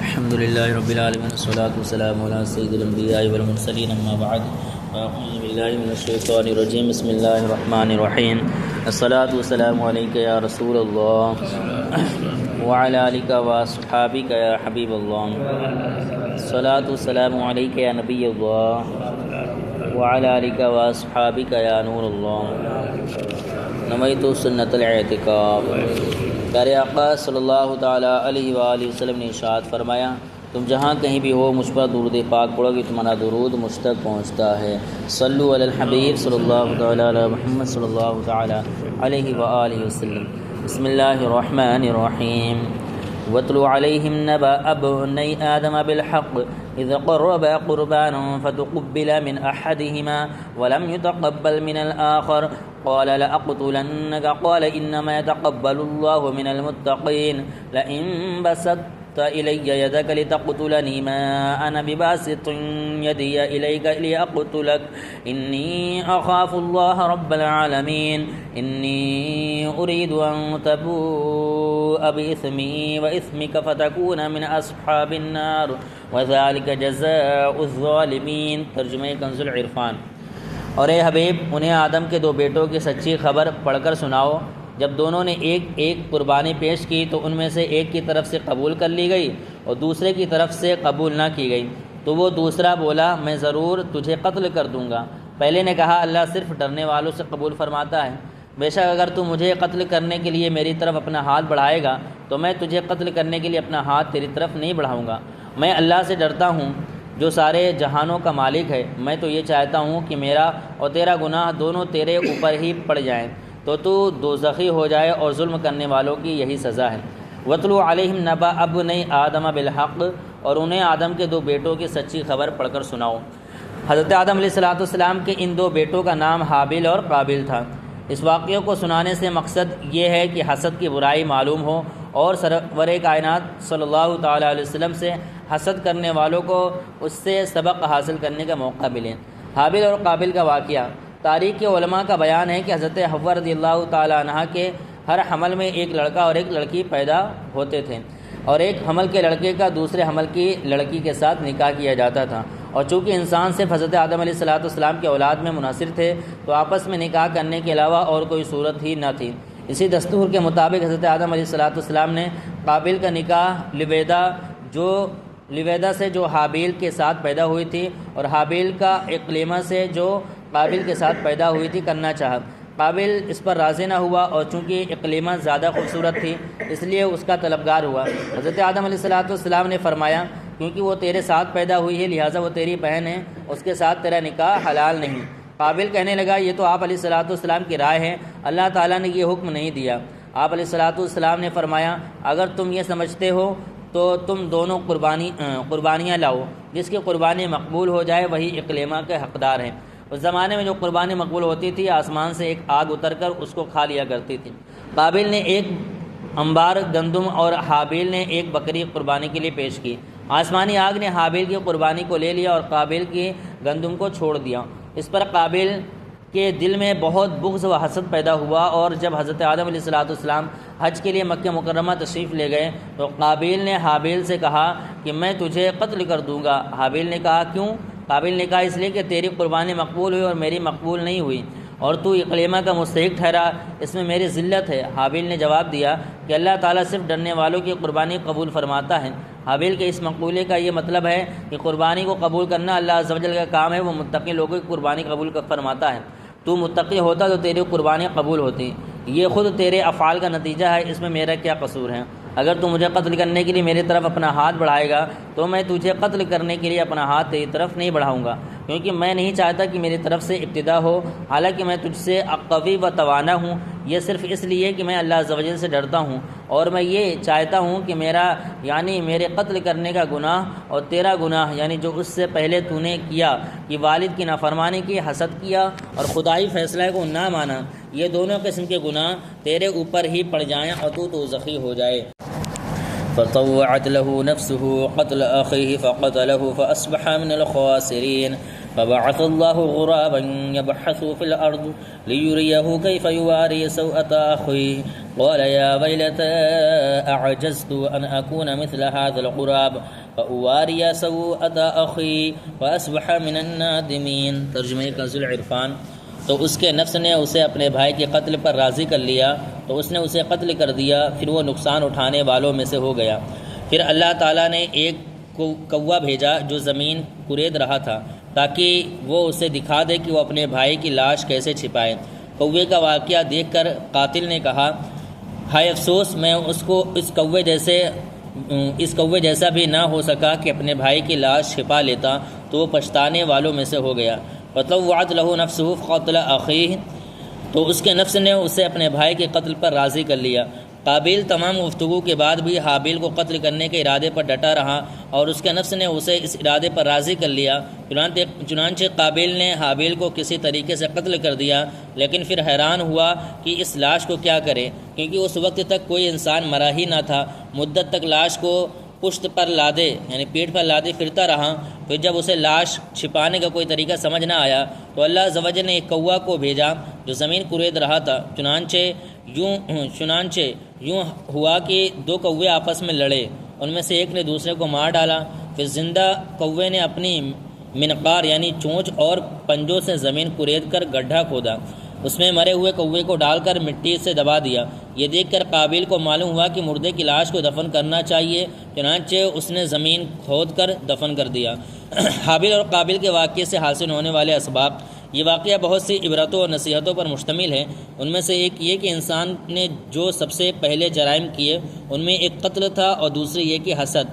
الحمد لله رب العالمين والصلاة والسلام على سيد الأنبياء والمرسلين أما بعد فأعوذ بالله من الشيطان الرجيم بسم الله الرحمن الرحيم الصلاة والسلام عليك يا رسول الله وعلى آلك وأصحابك يا حبيب الله الصلاة والسلام عليك يا نبي الله وعلى آلك وأصحابك يا نور الله نويت سنة الاعتکاف۔ پیارے آقا صلی اللہ تعالیٰ علیہ وآلہ وسلم نے ارشاد فرمایا، تم جہاں کہیں بھی ہو مجھ پر درود پاک پڑھو گے تمہارا درود مجھ تک پہنچتا ہے۔ صلو علی الحبیب صلی اللہ تعالیٰ علی محمد صلی اللہ تعالیٰ علیہ وآلہ وسلم۔ بسم اللہ الرحمن الرحیم۔ وَاتْلُ عَلَيْهِمْ نَبَأَ ابْنَيْ آدَمَ بِالْحَقِّ إِذْ قَرَّبَا قُرْبَانًا فَتُقُبِّلَ مِنْ أَحَدِهِمَا وَلَمْ يُتَقَبَّلْ مِنَ الْآخَرِ قال لأقتلنك قال إنما يتقبل الله من المتقين لئن بسطت إلي يدك لتقتلني ما أنا بباسط يدي إليك لأقتلك إني أخاف الله رب العالمين إني أريد أن تبوء بإثمي وإثمك فتكون من أصحاب النار وذلك جزاء الظالمين۔ ترجمہ کنز العرفان۔ اور اے حبیب انہیں آدم کے دو بیٹوں کی سچی خبر پڑھ کر سناؤ۔ جب دونوں نے ایک ایک قربانی پیش کی تو ان میں سے ایک کی طرف سے قبول کر لی گئی اور دوسرے کی طرف سے قبول نہ کی گئی تو وہ دوسرا بولا میں ضرور تجھے قتل کر دوں گا۔ پہلے نے کہا اللہ صرف ڈرنے والوں سے قبول فرماتا ہے، بے شک اگر تو مجھے قتل کرنے کے لیے میری طرف اپنا ہاتھ بڑھائے گا تو میں تجھے قتل کرنے کے لیے اپنا ہاتھ تیری طرف نہیں بڑھاؤں گا۔ میں اللہ سے ڈرتا ہوں جو سارے جہانوں کا مالک ہے، میں تو یہ چاہتا ہوں کہ میرا اور تیرا گناہ دونوں تیرے اوپر ہی پڑ جائیں تو دوزخی ہو جائے، اور ظلم کرنے والوں کی یہی سزا ہے۔ وَاتْلُ عَلَيْهِمْ نَبَأَ ابْنَيْ آدَمَ بِالْحَقِّ، اور انہیں آدم کے دو بیٹوں کی سچی خبر پڑھ کر سناؤ۔ حضرت آدم علیہ السلام کے ان دو بیٹوں کا نام حابیل اور قابیل تھا۔ اس واقعے کو سنانے سے مقصد یہ ہے کہ حسد کی برائی معلوم ہو اور سرور کائنات صلی اللہ تعالیٰ علیہ وسلم سے حسد کرنے والوں کو اس سے سبق حاصل کرنے کا موقع ملے۔ حابیل اور قابیل کا واقعہ تاریخ کے علماء کا بیان ہے کہ حضرت حوا رضی اللہ تعالیٰ عنہ کے ہر حمل میں ایک لڑکا اور ایک لڑکی پیدا ہوتے تھے، اور ایک حمل کے لڑکے کا دوسرے حمل کی لڑکی کے ساتھ نکاح کیا جاتا تھا، اور چونکہ انسان صرف حضرت آدم علیہ السلام کے اولاد میں منحصر تھے تو آپس میں نکاح کرنے کے علاوہ اور کوئی صورت ہی نہ تھی۔ اسی دستور کے مطابق حضرت آدم علیہ السلام نے قابیل کا نکاح لویدہ سے جو حابیل کے ساتھ پیدا ہوئی تھی اور حابیل کا اقلیمہ سے جو قابیل کے ساتھ پیدا ہوئی تھی کرنا چاہا۔ قابیل اس پر راضی نہ ہوا، اور چونکہ اقلیمہ زیادہ خوبصورت تھی اس لیے اس کا طلبگار ہوا۔ حضرت آدم علیہ السلام نے فرمایا کیونکہ وہ تیرے ساتھ پیدا ہوئی ہے لہٰذا وہ تیری بہن ہے، اس کے ساتھ تیرا نکاح حلال نہیں۔ قابیل کہنے لگا یہ تو آپ علیہ السلام کی رائے ہے، اللہ تعالیٰ نے یہ حکم نہیں دیا۔ آپ علیہ السلام نے فرمایا اگر تم یہ سمجھتے ہو تو تم دونوں قربانیاں لاؤ، جس کی قربانی مقبول ہو جائے وہی اقلیمہ کے حقدار ہیں۔ اس زمانے میں جو قربانی مقبول ہوتی تھی آسمان سے ایک آگ اتر کر اس کو کھا لیا کرتی تھی۔ قابیل نے ایک انبار گندم اور حابیل نے ایک بکری قربانی کے لیے پیش کی۔ آسمانی آگ نے حابیل کی قربانی کو لے لیا اور قابیل کی گندم کو چھوڑ دیا۔ اس پر قابیل کے دل میں بہت بغض و حسد پیدا ہوا، اور جب حضرت آدم علیہ السلام حج کے لیے مکہ مکرمہ تشریف لے گئے تو قابیل نے حابیل سے کہا کہ میں تجھے قتل کر دوں گا۔ حابیل نے کہا کیوں؟ قابیل نے کہا اس لیے کہ تیری قربانی مقبول ہوئی اور میری مقبول نہیں ہوئی، اور تو اقلیمہ کا مستحق ٹھہرا، اس میں میری ذلت ہے۔ حابیل نے جواب دیا کہ اللہ تعالیٰ صرف ڈرنے والوں کی قربانی قبول فرماتا ہے۔ حابیل کے اس مقولے کا یہ مطلب ہے کہ قربانی کو قبول کرنا اللہ عز و جل کا کام ہے، وہ متقی لوگوں کی قربانی قبول فرماتا ہے۔ تو متقی ہوتا تو تیری قربانی قبول ہوتی، یہ خود تیرے افعال کا نتیجہ ہے، اس میں میرا کیا قصور ہے؟ اگر تو مجھے قتل کرنے کے لیے میری طرف اپنا ہاتھ بڑھائے گا تو میں تجھے قتل کرنے کے لیے اپنا ہاتھ تیری طرف نہیں بڑھاؤں گا، کیونکہ میں نہیں چاہتا کہ میری طرف سے ابتدا ہو، حالانکہ میں تجھ سے قوی و توانا ہوں، یہ صرف اس لیے کہ میں اللہ عز و جل سے ڈرتا ہوں، اور میں یہ چاہتا ہوں کہ میرے قتل کرنے کا گناہ اور تیرا گناہ یعنی جو اس سے پہلے تو نے کیا کہ والد کی نافرمانی کی، حسد کیا اور خدائی فیصلہ کو نہ مانا، یہ دونوں قسم کے گناہ تیرے اوپر ہی پڑ جائیں اور تو دوزخی ہو جائے۔ فطوعت له نفسه قتل أخيه فقتله فأصبح من الخاسرين فبعث الله غرابا يبحث في الأرض ليريه كيف يواري سوءة أخيه قال يا ويلتى أعجزت أن أكون مثل هذا الغراب فأواري سوءة أخي وأصبح من النادمين۔ ترجمہ کنز العرفان۔ تو اس کے نفس نے اسے اپنے بھائی کے قتل پر راضی کر لیا تو اس نے اسے قتل کر دیا، پھر وہ نقصان اٹھانے والوں میں سے ہو گیا۔ پھر اللہ تعالیٰ نے ایک کوا بھیجا جو زمین کورید رہا تھا تاکہ وہ اسے دکھا دے کہ وہ اپنے بھائی کی لاش کیسے چھپائے۔ کوے کا واقعہ دیکھ کر قاتل نے کہا، ہائے افسوس، میں اس کوے جیسا بھی نہ ہو سکا کہ اپنے بھائی کی لاش چھپا لیتا تو وہ پچھتانے والوں میں سے ہو گیا۔ فطوعت له نفسه قتل اخیہ، تو اس کے نفس نے اسے اپنے بھائی کے قتل پر راضی کر لیا۔ قابیل تمام گفتگو کے بعد بھی حابیل کو قتل کرنے کے ارادے پر ڈٹا رہا اور اس کے نفس نے اسے اس ارادے پر راضی کر لیا۔ چنانچہ قابیل نے حابیل کو کسی طریقے سے قتل کر دیا، لیکن پھر حیران ہوا کہ اس لاش کو کیا کرے، کیونکہ اس وقت تک کوئی انسان مرا ہی نہ تھا۔ مدت تک لاش کو پشت پر لادے یعنی پیٹ پر لادے پھرتا رہا۔ پھر جب اسے لاش چھپانے کا کوئی طریقہ سمجھ نہ آیا تو اللہ عز و جل نے ایک کوا کو بھیجا جو زمین کورید رہا تھا۔ چنانچہ یوں ہوا کہ دو کوے آپس میں لڑے، ان میں سے ایک نے دوسرے کو مار ڈالا۔ پھر زندہ کوے نے اپنی منقار یعنی چونچ اور پنجوں سے زمین کورید کر گڈھا کھودا، اس میں مرے ہوئے کوے کو ڈال کر مٹی سے دبا دیا۔ یہ دیکھ کر قابیل کو معلوم ہوا کہ مردے کی لاش کو دفن کرنا چاہیے، چنانچہ اس نے زمین کھود کر دفن کر دیا۔ حابیل اور قابیل کے واقعے سے حاصل ہونے والے اسباق۔ یہ واقعہ بہت سی عبرتوں اور نصیحتوں پر مشتمل ہے۔ ان میں سے ایک یہ کہ انسان نے جو سب سے پہلے جرائم کیے ان میں ایک قتل تھا اور دوسری یہ کہ حسد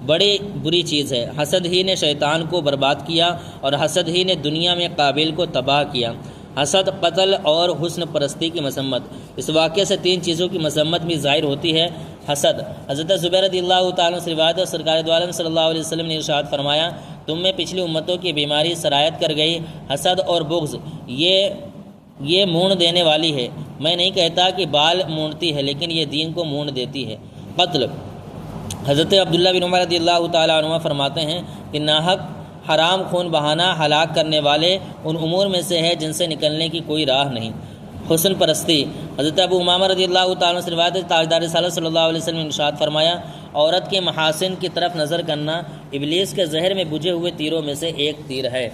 بڑی بری چیز ہے۔ حسد ہی نے شیطان کو برباد کیا اور حسد ہی نے دنیا میں قابیل کو تباہ کیا۔ حسد، قتل اور حسن پرستی کی مذمت۔ اس واقعے سے تین چیزوں کی مذمت بھی ظاہر ہوتی ہے۔ حسد، حضرت زبیر رضی اللہ تعالیٰ عنہ سے روایت ہے، سرکار دو عالم صلی اللہ علیہ وسلم نے ارشاد فرمایا، تم میں پچھلی امتوں کی بیماری سرایت کر گئی، حسد اور بغض، یہ مونڈ دینے والی ہے۔ میں نہیں کہتا کہ بال مونڈتی ہے، لیکن یہ دین کو مونڈ دیتی ہے۔ قتل، حضرت عبداللہ بن عمر رضی اللہ تعالیٰ عنہ فرماتے ہیں کہ ناحق حرام خون بہانا ہلاک کرنے والے ان امور میں سے ہے جن سے نکلنے کی کوئی راہ نہیں۔ حسن پرستی، حضرت ابو امامہ رضی اللہ تعالیٰ عنہ سے روایت ہے، تاجدار رسالت صلی اللہ علیہ وسلم نے ارشاد فرمایا، عورت کے محاسن کی طرف نظر کرنا ابلیس کے زہر میں بجھے ہوئے تیروں میں سے ایک تیر ہے۔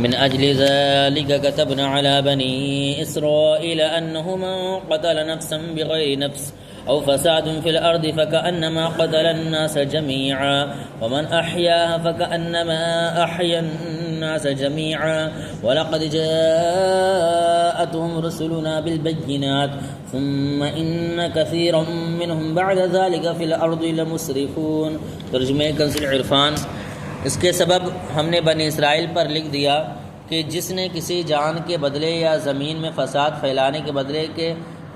من اجل ذلك كتبنا على بني اسرائيل انه من قتل نفسا بغير نفس او فساد في الارض فكأنما قتل الناس جميعا ومن احياها فكأنما احيا الناس جميعا ولقد جاءتهم رسلنا بالبينات ثم ان كثيرا منهم بعد ذلك في الارض لمسرفون۔ ترجمہ کنز العرفان۔ اس کے سبب ہم نے بنی اسرائیل پر لکھ دیا کہ جس نے کسی جان کے بدلے یا زمین میں فساد پھیلانے کے بدلے کے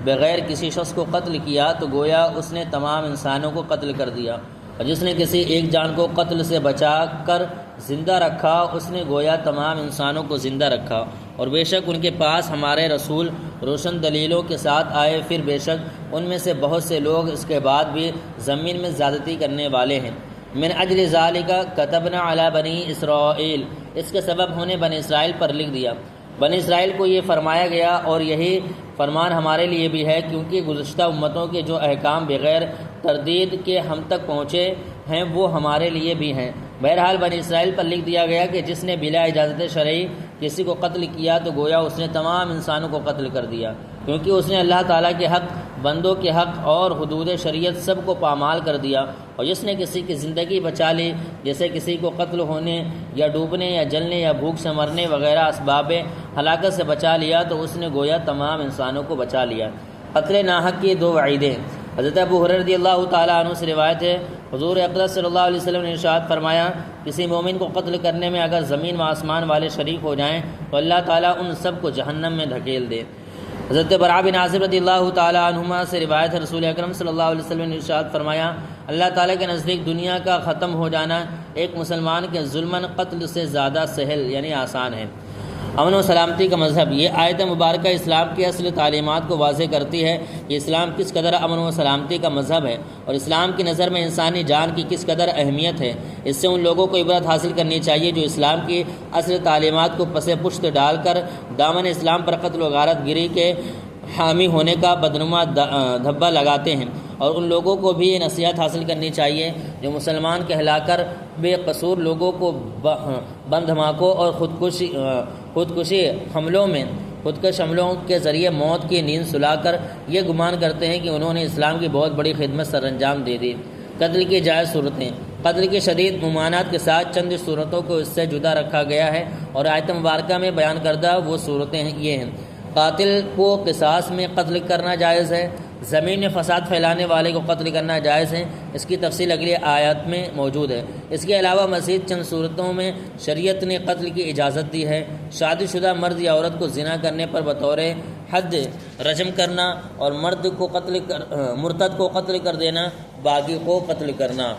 بغیر کسی شخص کو قتل کیا تو گویا اس نے تمام انسانوں کو قتل کر دیا، اور جس نے کسی ایک جان کو قتل سے بچا کر زندہ رکھا اس نے گویا تمام انسانوں کو زندہ رکھا۔ اور بے شک ان کے پاس ہمارے رسول روشن دلیلوں کے ساتھ آئے، پھر بے شک ان میں سے بہت سے لوگ اس کے بعد بھی زمین میں زیادتی کرنے والے ہیں۔ من اجل ذالک کتبنا علی بنی اسرائیل، اس کے سبب ہم نے بنی اسرائیل پر لکھ دیا۔ بنی اسرائیل کو یہ فرمایا گیا اور یہی فرمان ہمارے لیے بھی ہے، کیونکہ گزشتہ امتوں کے جو احکام بغیر تردید کے ہم تک پہنچے ہیں وہ ہمارے لیے بھی ہیں۔ بہرحال بنی اسرائیل پر لکھ دیا گیا کہ جس نے بلا اجازت شرعی کسی کو قتل کیا تو گویا اس نے تمام انسانوں کو قتل کر دیا، کیونکہ اس نے اللہ تعالیٰ کے حق، بندوں کے حق اور حدود شریعت سب کو پامال کر دیا۔ اور جس نے کسی کی زندگی بچا لی، جیسے کسی کو قتل ہونے یا ڈوبنے یا جلنے یا بھوک سے مرنے وغیرہ اسباب ہلاکت سے بچا لیا تو اس نے گویا تمام انسانوں کو بچا لیا۔ قتل ناحق کی دو وعیدیں۔ حضرت ابو ہریرہ رضی اللہ تعالیٰ عنہ سے روایت ہے، حضور اقدس صلی اللہ علیہ وسلم نے ارشاد فرمایا، کسی مومن کو قتل کرنے میں اگر زمین و آسمان والے شریک ہو جائیں تو اللہ تعالیٰ ان سب کو جہنم میں دھکیل دے۔ حضرت براء بن عازب رضی اللہ تعالیٰ عنہما سے روایت ہے، رسول اکرم صلی اللہ علیہ وسلم نے ارشاد فرمایا، اللہ تعالیٰ کے نزدیک دنیا کا ختم ہو جانا ایک مسلمان کے ظلماً قتل سے زیادہ سہل یعنی آسان ہے۔ امن و سلامتی کا مذہب۔ یہ آیت مبارکہ اسلام کی اصل تعلیمات کو واضح کرتی ہے کہ اسلام کس قدر امن و سلامتی کا مذہب ہے اور اسلام کی نظر میں انسانی جان کی کس قدر اہمیت ہے۔ اس سے ان لوگوں کو عبرت حاصل کرنی چاہیے جو اسلام کی اصل تعلیمات کو پس پشت ڈال کر دامن اسلام پر قتل و غارت گری کے حامی ہونے کا بدنما دھبا لگاتے ہیں، اور ان لوگوں کو بھی یہ نصیحت حاصل کرنی چاہیے جو مسلمان کہلا کر بے قصور لوگوں کو بم دھماکوں اور خودکش حملوں کے ذریعے موت کی نیند سلا کر یہ گمان کرتے ہیں کہ انہوں نے اسلام کی بہت بڑی خدمت سر انجام دے دی۔ قتل کی جائز صورتیں۔ قتل کی شدید ممانعت کے ساتھ چند صورتوں کو اس سے جدا رکھا گیا ہے، اور آیت مبارکہ میں بیان کردہ وہ صورتیں یہ ہیں: قاتل کو قصاص میں قتل کرنا جائز ہے، زمین میں فساد پھیلانے والے کو قتل کرنا جائز ہے، اس کی تفصیل اگلی آیات میں موجود ہے۔ اس کے علاوہ مزید چند صورتوں میں شریعت نے قتل کی اجازت دی ہے: شادی شدہ مرد یا عورت کو زنا کرنے پر بطور حد رجم کرنا، اور مرتد کو قتل کر دینا، باغی کو قتل کرنا۔